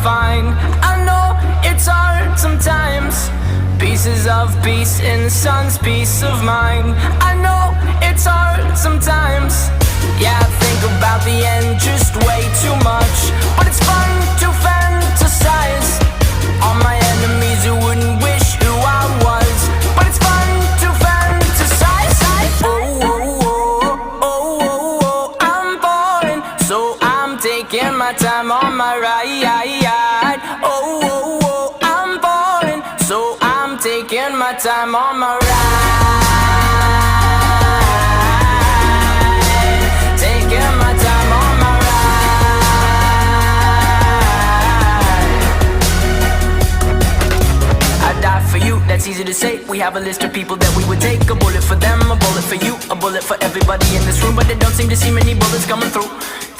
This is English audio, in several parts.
find. I know it's hard sometimes, pieces of peace in the sun's peace of mind. I know it's hard sometimes, yeah, I think about the end just way too much. But it's fun to fantasize on my enemies who wouldn't wish who I was. But it's fun to fantasize. Oh, oh, oh, oh, oh, oh, I'm falling, so I'm taking my time on my ride. Oh, oh, oh, I'm falling, so I'm taking my time on my ride. Taking my time on my ride. I die for you, that's easy to say. We have a list of people that we would take. A bullet for them, a bullet for you, a bullet for everybody in this room. But they don't seem to see many bullets coming through.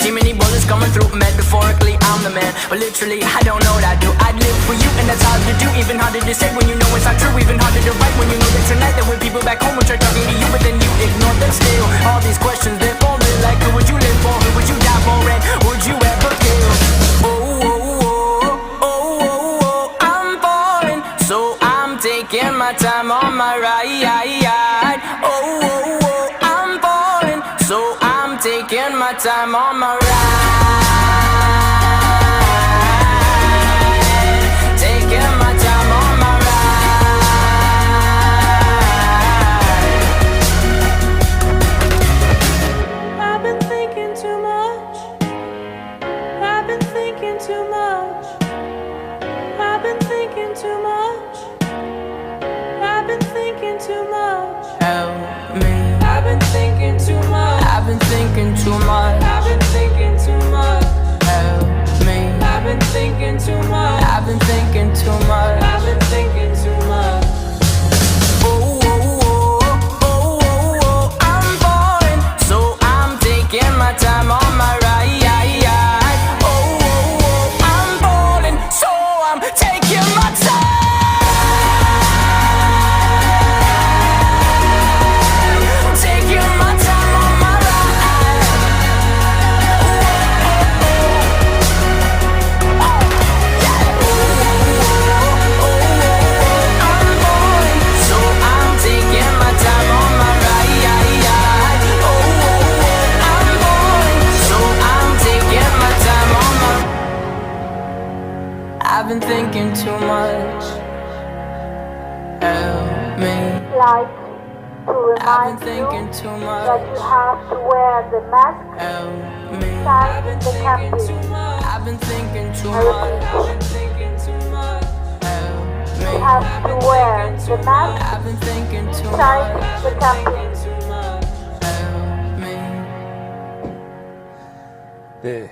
See many bullets coming through. Metaphorically, I'm the man, but literally, I don't know what I do. I'd live for you, and that's hard to do. Even harder to say when you know it's not true. Even harder to write when you know that tonight there were people back home who tried talking to you, but then you ignore them still. All these questions, they're falling like, who would you live for? Who would you die for? And would you ever kill? Oh, oh, oh, oh, oh, oh, I'm falling, so I'm taking my time on my ride. Oh, oh, oh, I'm falling, so I'm taking my time on my ride. Taking my time on my ride. I've been thinking too much. I've been thinking too much. I've been thinking too much. I've been thinking too much. Help me. I've been thinking too much. I've been thinking too much. I've been thinking too much. Help me. I've been thinking too much. I've been thinking too much. I've been thinking too much. Oh, oh, oh, oh, oh, oh, I'm falling, so I'm taking my time on my ride. Oh, oh, oh, I'm falling, so I'm taking my time. Taking my time on my ride. Oh, oh, yeah. Oh, oh, oh, I'm falling, so I'm taking my time on my ride. Oh, oh, oh, I'm falling, so I'm taking my time on my. I've been thinking too much. Help me. Like to I've been remind you thinking too that much. you have to wear the mask Help me. inside the camping. I've been thinking too I much. repeat, Thinking too much. Help me. you have to wear the mask I've been thinking too inside much. the camping. Too much. Help me. 네,